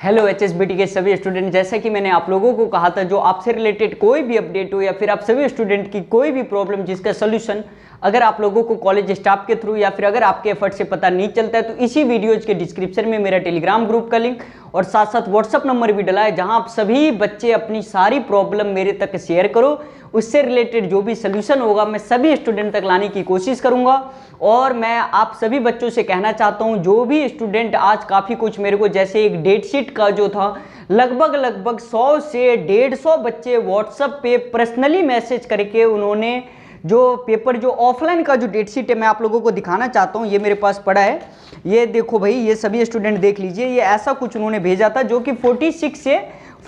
Hello HSBT के सभी student, जैसा कि मैंने आप लोगों को कहा था, जो आपसे रिलेटेड कोई भी अपडेट हो या फिर आप सभी स्टूडेंट की कोई भी प्रॉब्लम जिसका सोल्यूशन अगर आप लोगों को कॉलेज स्टाफ के थ्रू या फिर अगर आपके एफर्ट से पता नहीं चलता है तो इसी वीडियोज के डिस्क्रिप्शन में मेरा टेलीग्राम ग्रुप का लिंक और साथ साथ व्हाट्सअप नंबर भी डला है, जहां आप सभी बच्चे अपनी सारी प्रॉब्लम मेरे तक शेयर करो। उससे रिलेटेड जो भी सोल्यूशन होगा मैं सभी स्टूडेंट तक लाने की कोशिश करूंगा। और मैं आप सभी बच्चों से कहना चाहता हूं, जो भी स्टूडेंट आज काफ़ी कुछ मेरे को, जैसे एक डेट शीट का जो था, लगभग 100 से 150 बच्चे व्हाट्सएप पे पर्सनली मैसेज करके उन्होंने जो पेपर जो ऑफलाइन का जो डेट शीट है मैं आप लोगों को दिखाना चाहता हूँ। ये मेरे पास पड़ा है, ये देखो भाई, ये सभी स्टूडेंट देख लीजिए। ये ऐसा कुछ उन्होंने भेजा था जो कि 46 से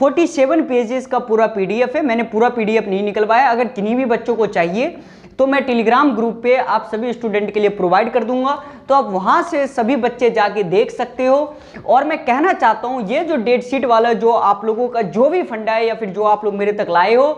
47 पेजेस का पूरा पीडीएफ है। मैंने पूरा पीडीएफ नहीं निकलवाया, अगर किन्हीं भी बच्चों को चाहिए तो मैं टेलीग्राम ग्रुप पे आप सभी स्टूडेंट के लिए प्रोवाइड कर दूंगा, तो आप वहां से सभी बच्चे जाके देख सकते हो। और मैं कहना चाहता हूं, ये जो डेट शीट वाला जो आप लोगों का जो भी फंडा है या फिर जो आप लोग मेरे तक लाए हो,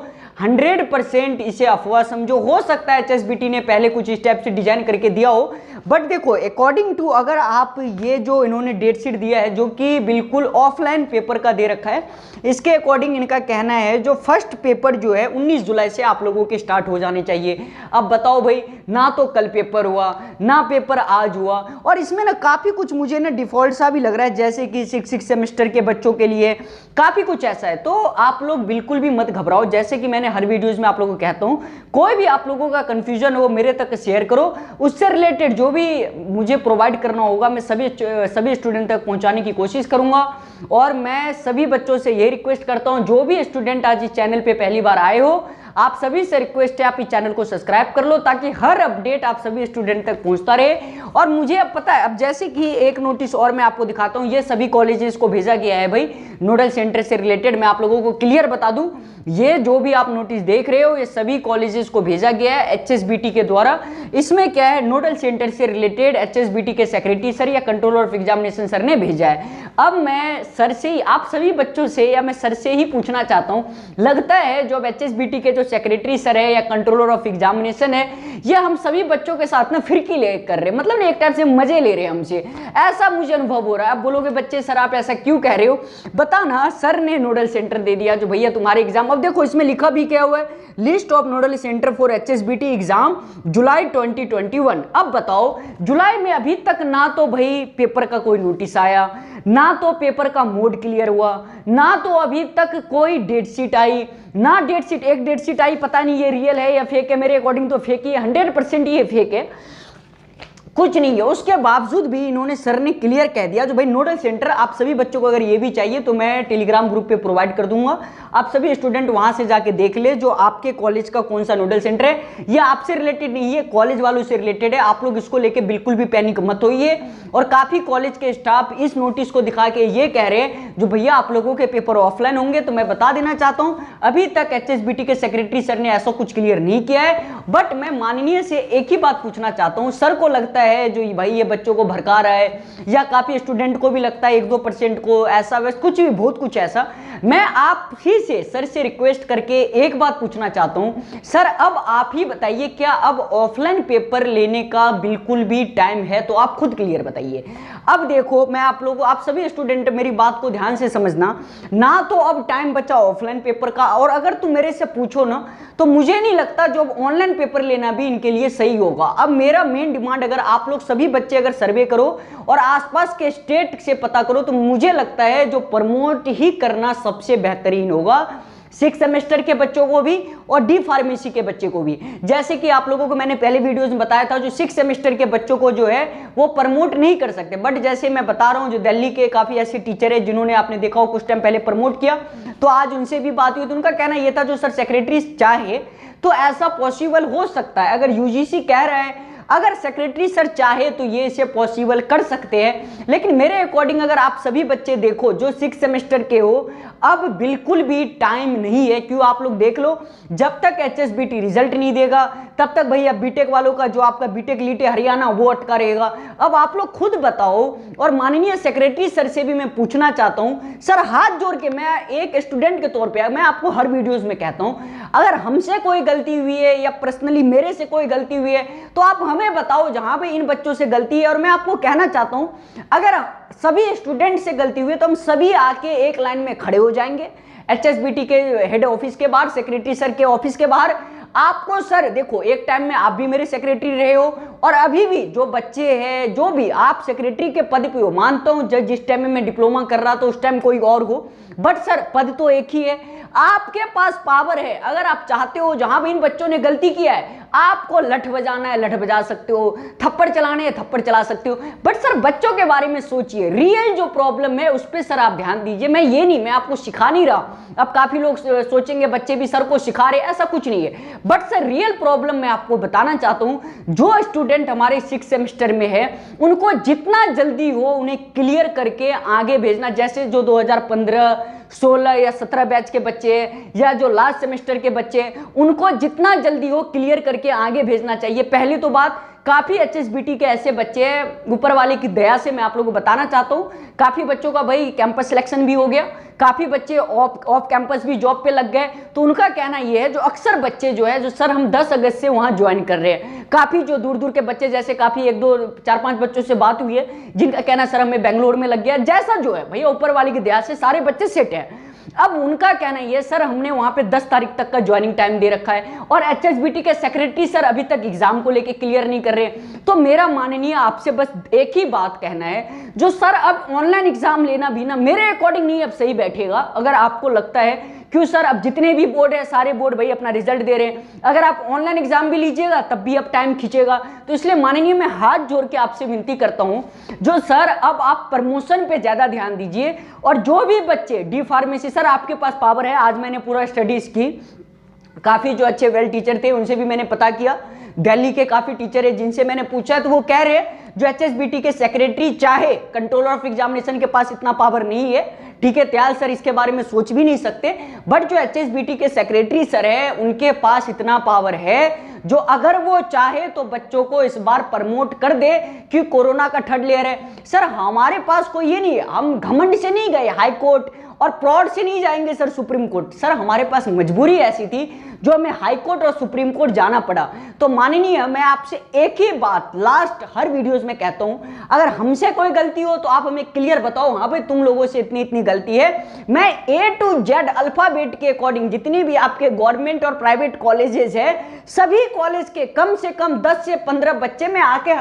100% इसे अफवाह समझो। हो सकता है एचएसबीटी ने पहले कुछ स्टेप से डिजाइन करके दिया हो, बट देखो अकॉर्डिंग टू, अगर आप ये जो इन्होंने डेट शीट दिया है जो कि बिल्कुल ऑफलाइन पेपर का दे रखा है, इसके अकॉर्डिंग इनका कहना है जो फर्स्ट पेपर जो है 19 जुलाई से आप लोगों के स्टार्ट हो जाने चाहिए। अब बताओ भाई, ना तो कल पेपर हुआ ना पेपर आज हुआ, और इसमें ना काफी कुछ मुझे ना डिफॉल्ट सा भी लग रहा है, जैसे कि 6 सेमेस्टर के बच्चों के लिए काफी कुछ ऐसा है। तो आप लोग बिल्कुल भी मत घबराओ, जैसे कि मैंने हर वीडियोज में आप लोगों को कहता हूं, कोई भी आप लोगों का कंफ्यूजन हो मेरे तक शेयर करो। उससे रिलेटेड जो भी मुझे प्रोवाइड करना होगा मैं सभी स्टूडेंट तक पहुंचाने की कोशिश करूंगा। और मैं सभी बच्चों से यही रिक्वेस्ट करता हूं, जो भी स्टूडेंट आज इस चैनल पे पहली बार आए हो, आप सभी से रिक्वेस्ट है आप इस चैनल को सब्सक्राइब कर लो, ताकि हर अपडेट आप सभी स्टूडेंट तक पहुंचता रहे। और मुझे अब पता है, अब जैसे कि एक नोटिस और मैं आपको दिखाता हूं, ये सभी कॉलेजेस को भेजा गया है भाई नोडल सेंटर से रिलेटेड। मैं आप लोगों को क्लियर बता दूं, ये जो भी आप नोटिस देख रहे हो ये सभी कॉलेजेस को भेजा गया है एचएसबीटी के द्वारा। इसमें क्या है, नोडल सेंटर से रिलेटेड एचएसबीटी के सेक्रेटरी सर या कंट्रोलर ऑफ एग्जामिनेशन सर ने भेजा है। अब मैं सर से ही, आप सभी बच्चों से या मैं सर से ही पूछना चाहता हूं, लगता है जो एचएसबीटी के जो सेक्रेटरी सर है या कंट्रोलर ऑफ एग्जामिनेशन है, ये हम सभी बच्चों के साथ ना फिरकी ले कर रहे हैं, मतलब एक टाइप से मजे ले रहे हैं हमसे, ऐसा मुझे अनुभव हो रहा है। आप बोलोगे बच्चे सर आप ऐसा क्यों कह रहे हो, बताना। सर ने नोडल सेंटर दे दिया जो भैया तुम्हारे एग्जाम, अब देखो इसमें लिखा भी क्या हुआ है, list of nodal centre for HSBT exam जुलाई 2021। अब बताओ, जुलाई में अभी तक ना तो भाई पेपर का कोई नोटिस आया, ना तो पेपर का मोड क्लियर हुआ, ना तो अभी तक कोई डेट शीट आई, ना डेट शीट, एक डेट शीट आई, पता नहीं ये रियल है या फेक है। मेरे अकॉर्डिंग तो फेक ही है, 100% ये फेक है, कुछ नहीं है। उसके बावजूद भी इन्होंने, सर ने क्लियर कह दिया जो भाई नोडल सेंटर आप सभी बच्चों को अगर ये भी चाहिए तो मैं टेलीग्राम ग्रुप पे प्रोवाइड कर दूंगा। आप सभी स्टूडेंट वहां से जाके देख ले जो आपके कॉलेज का कौन सा नोडल सेंटर है। ये आपसे रिलेटेड नहीं है, कॉलेज वालों से रिलेटेड है। आप लोग इसको लेके बिल्कुल भी पैनिक मत होइए। और काफी कॉलेज के स्टाफ इस नोटिस को दिखा के ये कह रहे हैं जो भैया आप लोगों के पेपर ऑफलाइन होंगे, तो मैं बता देना चाहता हूं अभी तक एचएसबीटी के सेक्रेटरी सर ने ऐसा कुछ क्लियर नहीं किया है। बट मैं माननीय से एक ही बात पूछना चाहता हूं, सर को लगता है जो भाई ये बच्चों को भड़का रहा है, या काफी स्टूडेंट को भी लगता है 1-2% को ऐसा वैसा कुछ भी, बहुत कुछ ऐसा। मैं आप ही से, सर से रिक्वेस्ट करके एक बात पूछना चाहता हूं, सर अब आप ही बताइए, क्या अब ऑफलाइन पेपर लेने का बिल्कुल भी टाइम है? तो आप खुद क्लियर बताइए। अब देखो, मैं आप लोगों, आप सभी स्टूडेंट मेरी बात को ध्यान से समझना, ना तो अब टाइम बचा ऑफलाइन पेपर का, और अगर तुम मेरे से पूछो ना तो मुझे नहीं लगता जो ऑनलाइन पेपर लेना भी इनके लिए सही होगा। अब मेरा मेन डिमांड, अगर आप लोग सभी बच्चे अगर सर्वे करो और आसपास के स्टेट से पता करो, तो मुझे लगता है जो प्रमोट ही करना सबसे बेहतरीन होगा 6 सेमेस्टर के बच्चों को भी और डी फार्मेसी के बच्चे को भी। जैसे कि आप लोगों को मैंने पहले वीडियोस में बताया था, जो 6 सेमेस्टर के बच्चों को जो है वो प्रमोट नहीं कर सकते, बट जैसे मैं बता रहा हूं, जो दिल्ली के काफी ऐसे टीचर है जिन्होंने, आपने देखा हो कुछ टाइम पहले प्रमोट किया, तो आज उनसे भी बात हुई तो उनका कहना यह था जो सर सेक्रेटरी चाहे तो ऐसा पॉसिबल हो सकता है। अगर यूजीसी कह रहा है, अगर सेक्रेटरी सर चाहे तो ये इसे पॉसिबल कर सकते हैं। लेकिन मेरे अकॉर्डिंग अगर आप सभी बच्चे देखो जो 6 सेमेस्टर के हो, अब बिल्कुल भी टाइम नहीं है। क्यों, आप लोग देख लो, जब तक एचएसबीटी रिजल्ट नहीं देगा तब तक भैया बीटेक वालों का जो आपका बीटेक लीटे हरियाणा वो अटका रहेगा। अब आप लोग खुद बताओ। और माननीय सेक्रेटरी सर से भी मैं पूछना चाहता हूं, सर हाथ जोड़ के मैं एक स्टूडेंट के तौर पे, मैं आपको हर वीडियोस में कहता हूं, अगर हमसे कोई गलती हुई है या पर्सनली मेरे से कोई गलती हुई है तो आप हमें बताओ जहां पे इन बच्चों से गलती है। और मैं आपको कहना चाहता हूं, अगर सभी स्टूडेंट से गलती हुई है तो हम सभी आके एक लाइन में खड़े हो जाएंगे HSBT के हेड ऑफिस के बाहर, सेक्रेटरी सर के ऑफिस के बाहर। आपको सर देखो, एक टाइम में आप भी मेरे सेक्रेटरी रहे हो और अभी भी जो बच्चे हैं, जो भी आप सेक्रेटरी के पद पे हो, मानता हूं जिस टाइम में मैं डिप्लोमा कर रहा था उस टाइम कोई और हो, बट सर पद तो एक ही है। आपके पास पावर है, अगर आप चाहते हो जहां भी इन बच्चों ने गलती किया है, आपको लठ बजाना है लठ बजा सकते हो, थप्पड़ चलाने हैं थप्पड़ चला सकते हो। बट सर बच्चों के बारे में सोचिए, रियल जो प्रॉब्लम है उस पर सर आप ध्यान दीजिए। मैं ये नहीं, मैं आपको सिखा नहीं रहा। अब काफी लोग सोचेंगे बच्चे भी सर को सिखा रहे, ऐसा कुछ नहीं है। बट सर रियल प्रॉब्लम मैं आपको बताना चाहता हूं, जो स्टूडेंट हमारे 6 सेमेस्टर में है उनको जितना जल्दी हो उन्हें क्लियर करके आगे भेजना। जैसे जो 2015, 16 या 17 बैच के बच्चे या जो लास्ट सेमेस्टर के बच्चे, उनको जितना जल्दी हो क्लियर करके आगे भेजना चाहिए। पहली तो बात, काफी HSBT के ऐसे बच्चे हैं, ऊपर वाले की दया से मैं आप लोगों को बताना चाहता हूं, काफी बच्चों का भाई कैंपस सिलेक्शन भी हो गया, काफी बच्चे ऑफ कैंपस भी जॉब पे लग गए। तो उनका कहना यह है, जो अक्सर बच्चे जो है जो सर हम 10 अगस्त से वहां ज्वाइन कर रहे हैं, काफी जो दूर दूर के बच्चे, जैसे काफी 1, 2, 4, 5 बच्चों से बात हुई है जिनका कहना सर हमें बेंगलोर में लग गया। जैसा जो है भैया ऊपर वाले की दया से सारे बच्चे सेट हैं। अब उनका कहना ये, सर हमने वहां पे 10 तारीख तक का ज्वाइनिंग टाइम दे रखा है और HSBT के सेक्रेटरी सर अभी तक एग्जाम को लेके क्लियर नहीं कर रहे। तो मेरा माननीय आपसे बस एक ही बात कहना है, जो सर अब ऑनलाइन एग्जाम लेना भी ना मेरे अकॉर्डिंग नहीं अब सही बैठेगा। अगर आपको लगता है, क्यों सर अब जितने भी बोर्ड है सारे बोर्ड भाई अपना रिजल्ट दे रहे हैं, अगर आप ऑनलाइन एग्जाम भी लीजिएगा तब भी अब टाइम खींचेगा। तो इसलिए माननीय मैं हाथ जोड़ के आपसे विनती करता हूं, जो सर अब आप प्रमोशन पे ज्यादा ध्यान दीजिए। और जो भी बच्चे डी फार्मेसी, सर आपके पास पावर है, आज मैंने पूरा स्टडीज की, काफी जो अच्छे वेल टीचर थे उनसे भी मैंने पता किया, दिल्ली के काफी टीचर है जिनसे मैंने पूछा, तो वो कह रहे हैं जो HSBT के सेक्रेटरी चाहे कंट्रोलर ऑफ एग्जामिनेशन के पास इतना पावर नहीं है, ठीक है त्याल सर इसके बारे में सोच भी नहीं सकते, बट जो HSBT के सेक्रेटरी सर है उनके पास इतना पावर है जो अगर वो चाहे तो बच्चों को इस बार प्रमोट कर दे, कि कोरोना का 3rd लेयर है। सर हमारे पास कोई ये नहीं है, हम घमंड से नहीं गए हाई कोर्ट और प्रॉड से नहीं जाएंगे सर सुप्रीम कोर्ट। सर हमारे पास मजबूरी ऐसी थी जो हमें हाई कोर्ट और सुप्रीम कोर्ट जाना पड़ा। तो माननीय मैं आपसे एक ही बात लास्ट हर वीडियोस में कहता हूं, अगर हमसे कोई गलती हो तो आप हमें क्लियर बताओ, हाँ भाई तुम लोगों से इतनी इतनी गलती है। मैं A to Z अल्फाबेट के अकॉर्डिंग जितनी भी आपके गवर्नमेंट और प्राइवेट कॉलेजेस है, सभी कॉलेज के कम से कम 10 से 15 बच्चे में आके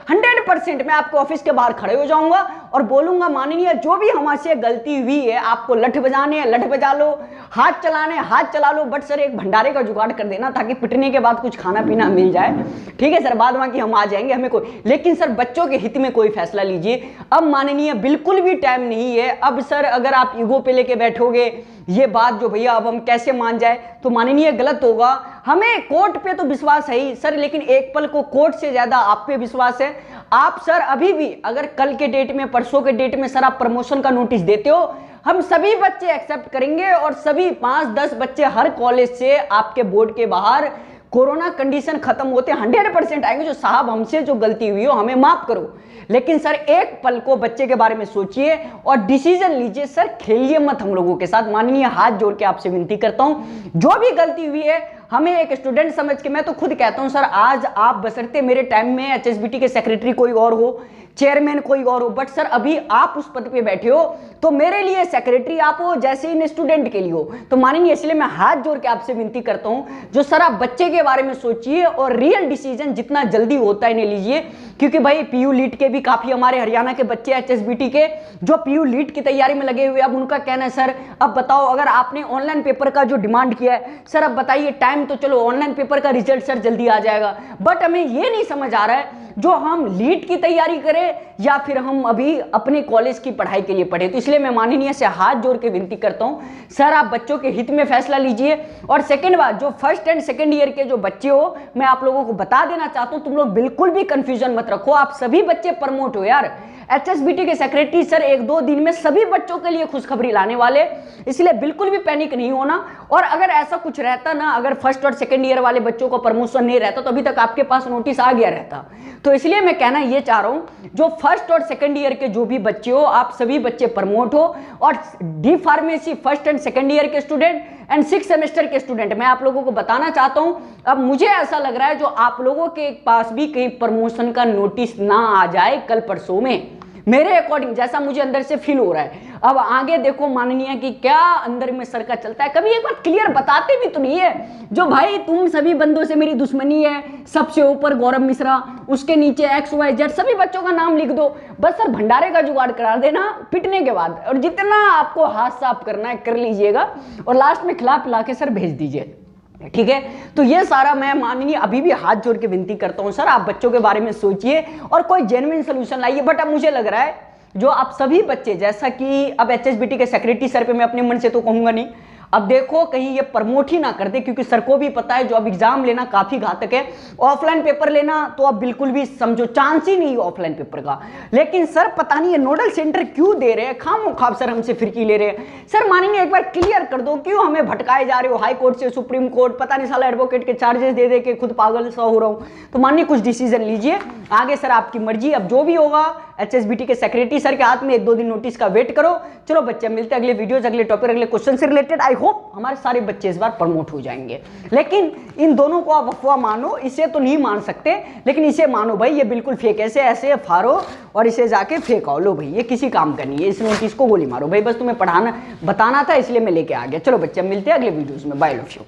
100% मैं आपके ऑफिस के बाहर खड़े हो जाऊंगा और बोलूंगा, माननीय जो भी हमसे गलती हुई है, आपको लठ बजाने हैं लठ बजा लो, हाथ चलाने हाथ चला लो, बट सर एक भंडारे का जुगाड़ कर देना ताकि पिटने के बाद कुछ खाना पीना मिल जाए। ठीक है सर, बाद बाकी हम आ जाएंगे, हमें कोई, लेकिन सर बच्चों के हित में कोई फैसला लीजिए। अब माननीय बिल्कुल भी टाइम नहीं है। अब सर अगर आप ईगो पे लेके बैठोगे ये बात जो भैया अब हम कैसे मान जाए, तो माननीय गलत होगा। हमें कोर्ट पे तो विश्वास है ही सर, लेकिन एक पल को कोर्ट से ज्यादा आप पे विश्वास है। आप सर अभी भी अगर कल के डेट में, परसों के डेट में सर आप प्रमोशन का नोटिस देते हो, हम सभी बच्चे एक्सेप्ट करेंगे और सभी 5-10 बच्चे हर कॉलेज से आपके बोर्ड के बाहर कोरोना कंडीशन खत्म होते 100% आएंगे, जो साहब हमसे जो गलती हुई हो हमें माफ करो। लेकिन सर एक पल को बच्चे के बारे में सोचिए और डिसीजन लीजिए। सर खेलिए मत हम लोगों के साथ। माननीय हाथ जोड़ के आपसे विनती करता हूं, जो भी गलती हुई है हमें एक स्टूडेंट समझ के, मैं तो खुद कहता हूं सर, आज आप बशर्ते मेरे टाइम में HSBT के सेक्रेटरी कोई और हो, चेयरमैन कोई और हो, बट सर अभी आप उस पद पे बैठे हो तो मेरे लिए सेक्रेटरी आप हो जैसे इन स्टूडेंट के लिए हो। तो माननीय इसलिए मैं हाथ जोड़ के आपसे विनती करता हूं, जो सर आप बच्चे के बारे में सोचिए और रियल डिसीजन जितना जल्दी होता है इन्हें लीजिए। क्योंकि भाई PU लीट के भी काफी हमारे हरियाणा के बच्चे HSBT के जो PU लीट की तैयारी में लगे हुए, अब उनका कहना है सर अब बताओ, अगर आपने ऑनलाइन पेपर का जो डिमांड किया है सर, अब बताइए टाइम तो चलो ऑनलाइन पेपर का रिजल्ट सर जल्दी आ जाएगा, बट हमें ये नहीं समझ आ रहा है जो हम लीट की तैयारी करें या फिर हम अभी अपने कॉलेज की पढ़ाई के लिए पढ़े। तो इसलिए मैं माननीय से हाथ जोड़ के विनती करता हूं, सर आप बच्चों के हित में फैसला लीजिए। और सेकंड बात, जो 1st एंड 2nd ईयर के जो बच्चे हो, मैं आप लोगों को बता देना चाहता हूं, तुम लोग बिल्कुल भी कंफ्यूजन मत रखो, आप सभी बच्चे प्रमोट हो यार। HSBT के सेक्रेटरी सर 1-2 दिन में सभी बच्चों के लिए खुशखबरी लाने वाले, इसलिए बिल्कुल भी पैनिक नहीं होना। और अगर ऐसा कुछ रहता ना, अगर 1st और 2nd ईयर वाले बच्चों को प्रमोशन नहीं रहता तो अभी तक आपके पास नोटिस आ गया रहता। तो इसलिए मैं कहना ये चाह रहा हूं, जो 1st और 2nd ईयर के जो भी बच्चे हो, आप सभी बच्चे प्रमोट हो। और D pharmacy 1st and 2nd year के स्टूडेंट एंड 6 सेमेस्टर के स्टूडेंट, मैं आप लोगों को बताना चाहता हूं, अब मुझे ऐसा लग रहा है जो आप लोगों के पास भी कहीं प्रमोशन का नोटिस ना आ जाए कल परसों में, मेरे अकॉर्डिंग जैसा मुझे अंदर से फील हो रहा है। अब आगे देखो माननीय कि क्या अंदर में सर का चलता है, कभी एक बार क्लियर बताते भी तो नहीं है जो भाई तुम सभी बंदों से मेरी दुश्मनी है, सबसे ऊपर गौरव मिश्रा, उसके नीचे XYZ सभी बच्चों का नाम लिख दो, बस सर भंडारे का जुगाड़ करा देना पिटने के बाद, और जितना आपको हाथ साफ करना है कर लीजिएगा और लास्ट में खिला पिला के सर भेज दीजिए, ठीक है। तो ये सारा मैं माननीय अभी भी हाथ जोड़ के विनती करता हूं सर, आप बच्चों के बारे में सोचिए और कोई जेन्युइन सोल्यूशन लाइए। बट अब मुझे लग रहा है जो आप सभी बच्चे, जैसा कि अब HSBT के सेक्रेटरी सर पे मैं अपने मन से तो कहूंगा नहीं, अब देखो कहीं ये प्रमोट ही ना कर दे, क्योंकि सर को भी पता है जो अब एग्जाम लेना काफी घातक है, ऑफलाइन पेपर लेना तो अब बिल्कुल भी समझो चांस ही नहीं ऑफलाइन पेपर का। लेकिन सर पता नहीं ये नोडल सेंटर क्यों दे रहे हैं, खामोखाब सर हमसे फिरकी ले रहे हैं। सर मानिए एक बार क्लियर कर दो, क्यों हमें भटकाए जा रहे हो हाई कोर्ट से सुप्रीम कोर्ट, पता नहीं साला एडवोकेट के चार्जेस दे दे के खुद पागल सा हो रहा हूं। तो मानिए कुछ डिसीजन लीजिए आगे, सर आपकी मर्जी, अब जो भी होगा HSBT के सेक्रेटरी सर के हाथ में, 1-2 दिन नोटिस का वेट करो। चलो बच्चे मिलते हैं अगले वीडियोज, अगले टॉपिक, अगले क्वेश्चन से रिलेटेड। आई होप हमारे सारे बच्चे इस बार प्रमोट हो जाएंगे। लेकिन इन दोनों को आप अफवाह मानो, इसे तो नहीं मान सकते, लेकिन इसे मानो भाई ये बिल्कुल फेक, ऐसे फाड़ो और इसे जाके फेंकाओ, लो भाई ये किसी काम का नहीं है, इस नोटिस को गोली मारो भाई, बस तुम्हें पढ़ाना बताना था इसलिए मैं लेके आ गया। चलो बच्चे मिलते हैं अगले वीडियोज में, बाय लव यू।